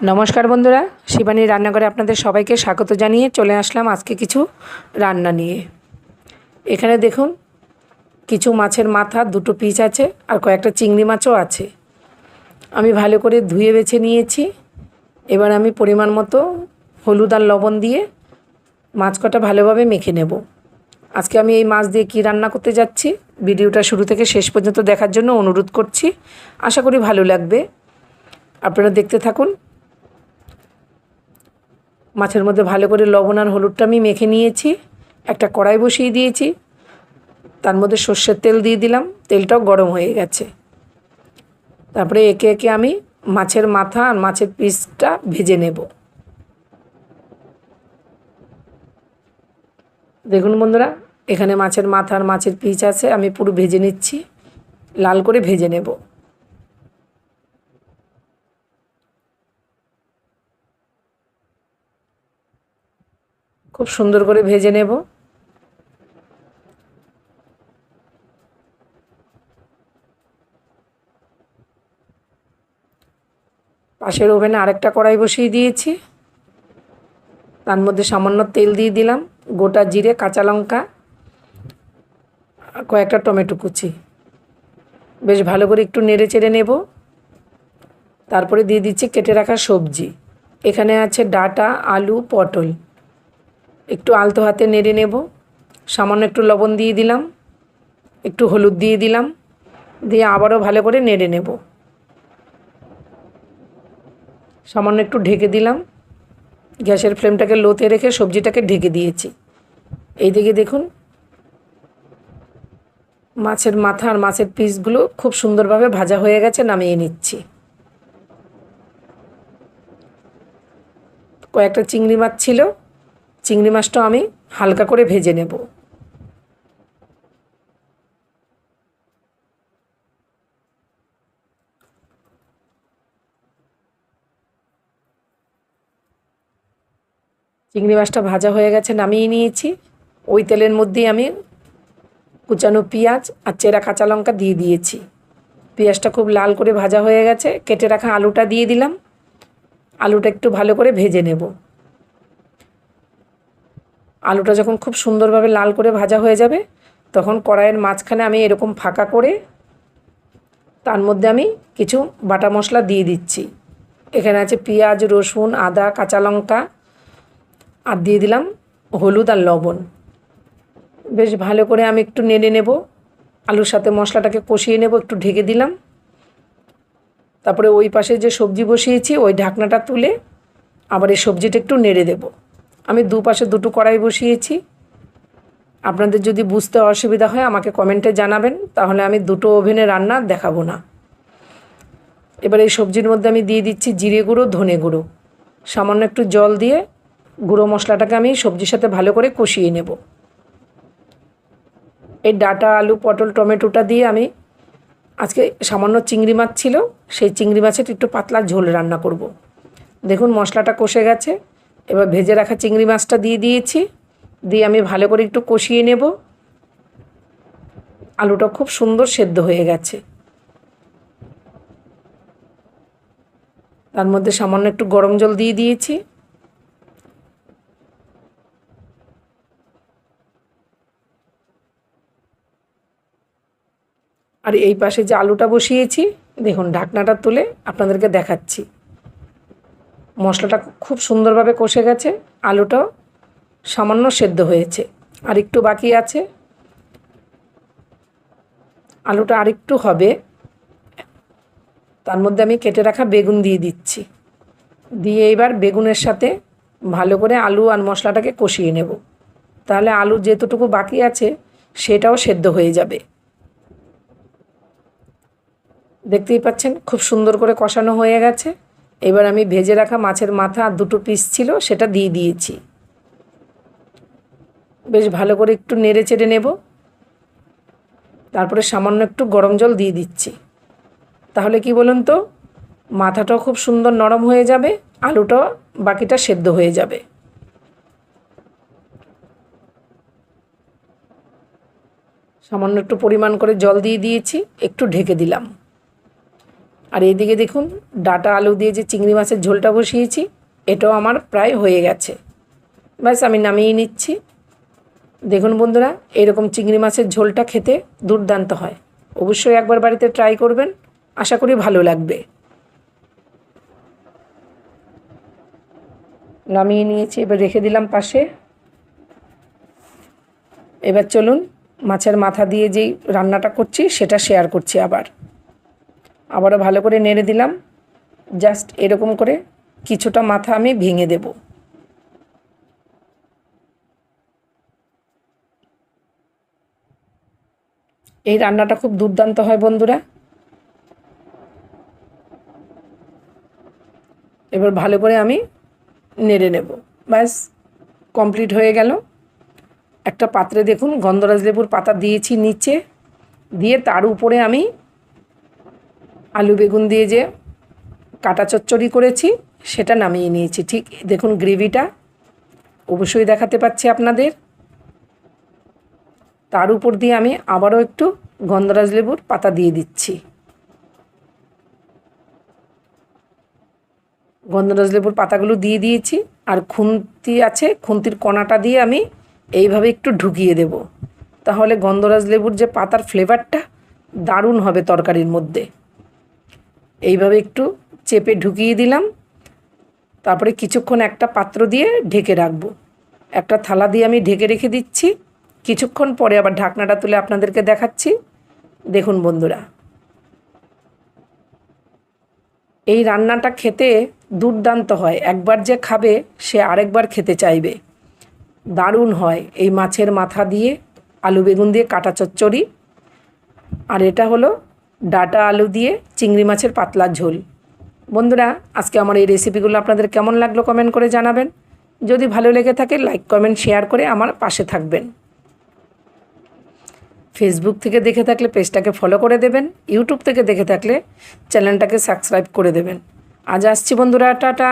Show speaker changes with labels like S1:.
S1: নমস্কার বন্ধুরা, শিবানীর রান্নাঘরে আপনাদের সবাইকে স্বাগত জানিয়ে চলে আসলাম আজকে কিছু রান্না নিয়ে। এখানে দেখুন কিছু মাছের মাথা, দুটো পিস আছে আর কয়েকটা চিংড়ি মাছও আছে। আমি ভালো করে ধুয়ে বেছে নিয়েছি। এবার আমি পরিমাণ মতো হলুদ আর লবণ দিয়ে মাছ কটা ভালোভাবে মেখে নেব। আজকে আমি এই মাছ দিয়ে কী রান্না করতে যাচ্ছি ভিডিওটা শুরু থেকে শেষ পর্যন্ত দেখার জন্য অনুরোধ করছি। আশা করি ভালো লাগবে, আপনারা দেখতে থাকুন। মাছের মধ্যে ভালো করে লবণ আর হলুদটা আমি মেখে নিয়েছি। একটা কড়াই বসিয়ে দিয়েছি, তার মধ্যে সর্ষের তেল দিয়ে দিলাম। তেলটাও গরম হয়ে গেছে। তারপরে একে একে আমি মাছের মাথা আর মাছের পিসটা ভেজে নেব। দেখুন বন্ধুরা, এখানে মাছের মাথা আর মাছের পিস আছে, আমি পুরো ভেজে নিচ্ছি, লাল করে ভেজে নেব। খুব সুন্দর করে ভেজে নেব। পাশের ওভেনে আরেকটা কড়াই বসিয়ে দিয়েছি, তার মধ্যে সামান্য তেল দিয়ে দিলাম, গোটা জিরে, কাঁচা লঙ্কা, কয়েকটা টমেটো কুচি। বেশ ভালো করে একটু নেড়ে চেড়ে নেব। তারপরে দিয়ে দিচ্ছি কেটে রাখা সবজি। এখানে আছে ডাঁটা, আলু, পটল। একটু আলতো হাতে নেড়ে নেব। সামান্য একটু লবণ দিয়ে দিলাম, একটু হলুদ দিয়ে দিলাম, দিয়ে আবারও ভালো করে নেড়ে নেব। সামান্য একটু ঢেকে দিলাম। গ্যাসের ফ্লেমটাকে লোতে রেখে সবজিটাকে ঢেকে দিয়েছি। এইদিকে দেখুন মাছের মাথা আর মাছের পিসগুলো খুব সুন্দরভাবে ভাজা হয়ে গেছে, নামিয়ে নিচ্ছি। কয়েকটা চিংড়ি মাছ ছিল, চিংড়ি মাছটা আমি হালকা করে ভেজে নেব। চিংড়ি মাছটা ভাজা হয়ে গেছে, নামিয়ে নিয়েছি। ওই তেলের মধ্যেই আমি কুচানো পেঁয়াজ আর চেরা কাঁচা লঙ্কা দিয়ে দিয়েছি। পেঁয়াজটা খুব লাল করে ভাজা হয়ে গেছে। কেটে রাখা আলুটা দিয়ে দিলাম। আলুটা একটু ভালো করে ভেজে নেব। আলুটা যখন খুব সুন্দরভাবে লাল করে ভাজা হয়ে যাবে, তখন কড়াইয়ের মাঝখানে আমি এরকম ফাঁকা করে তার মধ্যে আমি কিছু বাটা মশলা দিয়ে দিচ্ছি। এখানে আছে পেঁয়াজ, রসুন, আদা, কাঁচা লঙ্কা, আর দিয়ে দিলাম হলুদ আর লবণ। বেশ ভালো করে আমি একটু নেড়ে নেব। আলুর সাথে মশলাটাকে কষিয়ে নেব, একটু ঢেকে দিলাম। তারপরে ওই পাশে যে সবজি বসিয়েছি ওই ঢাকনাটা তুলে আবার এই সবজিটা একটু নেড়ে দেব। আমি দুপাশে দুটো কড়াই বসিয়েছি। আপনাদের যদি বুঝতে অসুবিধা হয় আমাকে কমেন্টে জানাবেন, তাহলে আমি দুটো ওভেনে রান্না দেখাবো না। এবার এই সবজির মধ্যে আমি দিয়ে দিচ্ছি জিরে গুঁড়ো, ধনে গুঁড়ো। সামান্য একটু জল দিয়ে গুঁড়ো মশলাটাকে আমি সবজির সাথে ভালো করে কষিয়ে নেব। এই ডাঁটা, আলু, পটল, টমেটোটা দিয়ে আমি আজকে সামান্য চিংড়ি মাছ ছিল, সেই চিংড়ি মাছের একটু পাতলা ঝোল রান্না করব। দেখুন মশলাটা কষে গেছে। এবার ভেজে রাখা চিংড়ি মাছটা দিয়ে দিয়েছি, দিয়ে আমি ভালো করে একটু কষিয়ে নেব। আলুটা খুব সুন্দর সেদ্ধ হয়ে গেছে। তার মধ্যে সামান্য একটু গরম জল দিয়ে দিয়েছি। আর এই পাশে যে আলুটা বসিয়েছি, দেখুন ঢাকনাটা তুলে আপনাদেরকে দেখাচ্ছি। মশলাটা খুব সুন্দরভাবে কষে গেছে, আলুটাও সামান্য সেদ্ধ হয়েছে, আর একটু বাকি আছে। আলুটা আরেকটু হবে। তার মধ্যে আমি কেটে রাখা বেগুন দিয়ে দিচ্ছি। দিয়ে এবার বেগুনের সাথে ভালো করে আলু আর মশলাটাকে কষিয়ে নেব। তাহলে আলু যেতটুকু বাকি আছে সেটাও সেদ্ধ হয়ে যাবে। দেখতেই পাচ্ছেন খুব সুন্দর করে কষানো হয়ে গেছে। এবার আমি ভেজে রাখা মাছের মাথা আর দুটো পিস ছিল সেটা দিয়ে দিয়েছি। বেশ ভালো করে একটু নেড়ে চেড়ে নেব। তারপরে সামান্য একটু গরম জল দিয়ে দিচ্ছি। তাহলে কি বলুন তো, মাথাটাও খুব সুন্দর নরম হয়ে যাবে, আলুটাও বাকিটা সেদ্ধ হয়ে যাবে। সামান্য একটু পরিমাণ করে জল দিয়ে দিয়েছি, একটু ঢেকে দিলাম। আর এইদিকে দেখুন ডাঁটা আলু দিয়ে যে চিংড়ি মাছের ঝোলটা বসিয়েছি, এটাও আমার প্রায় হয়ে গেছে। ব্যাস আমি নামিয়ে নিচ্ছি। দেখুন বন্ধুরা, এরকম চিংড়ি মাছের ঝোলটা খেতে দুর্দান্ত হয়। অবশ্যই একবার বাড়িতে ট্রাই করবেন, আশা করি ভালো লাগবে। নামিয়ে নিয়েছি, এবার রেখে দিলাম পাশে। এবার চলুন মাছের মাথা দিয়ে যেই রান্নাটা করছি সেটা শেয়ার করছি। আবারও ভালো করে নেড়ে দিলাম। জাস্ট এরকম করে কিছুটা মাথা আমি ভেঙে দেব। এই রান্নাটা খুব দুর্দান্ত হয় বন্ধুরা। এবার ভালো করে আমি নেড়ে নেব। ব্যাস কমপ্লিট হয়ে গেল। একটা পাত্রে দেখুন গন্ধরাজ লেবুর পাতা দিয়েছি নিচে, দিয়ে তার উপরে আমি আলু বেগুন দিয়ে যে কাটা চচ্চড়ি করেছি সেটা নামিয়ে নিয়েছি। ঠিক দেখুন গ্রেভিটা অবশ্যই দেখাতে পাচ্ছি আপনাদের। তার উপর দিয়ে আমি আবারও একটু গন্ধরাজ লেবুর পাতা দিয়ে দিচ্ছি। গন্ধরাজ লেবুর পাতাগুলো দিয়ে দিয়েছি, আর খুন্তি আছে, খুন্তির কোনাটা দিয়ে আমি এইভাবে একটু ঢুকিয়ে দেব। তাহলে গন্ধরাজ লেবুর যে পাতার ফ্লেভারটা দারুণ হবে তরকারির মধ্যে। এইভাবে একটু চেপে ঢুকিয়ে দিলাম। তারপরে কিছুক্ষণ একটা পাত্র দিয়ে ঢেকে রাখবো। একটা থালা দিয়ে আমি ঢেকে রেখে দিচ্ছি। কিছুক্ষণ পরে আবার ঢাকনাটা তুলে আপনাদেরকে দেখাচ্ছি। দেখুন বন্ধুরা, এই রান্নাটা খেতে দুর্দান্ত হয়। একবার যে খাবে সে আরেকবার খেতে চাইবে। দারুণ হয় এই মাছের মাথা দিয়ে আলু বেগুন দিয়ে কাটা চচ্চড়ি। আর এটা হলো ডাঁটা আলু দিয়ে চিংড়ি মাছের পাতলা ঝোল। বন্ধুরা, আজকে আমার এই রেসিপিগুলো আপনাদের কেমন লাগলো কমেন্ট করে জানাবেন। যদি ভালো লেগে থাকে লাইক কমেন্ট শেয়ার করে আমার পাশে থাকবেন। ফেসবুক থেকে দেখে থাকলে পেজটাকে ফলো করে দেবেন, ইউটিউব থেকে দেখে থাকলে চ্যানেলটাকে সাবস্ক্রাইব করে দেবেন। আজ আসছি বন্ধুরা, টাটা।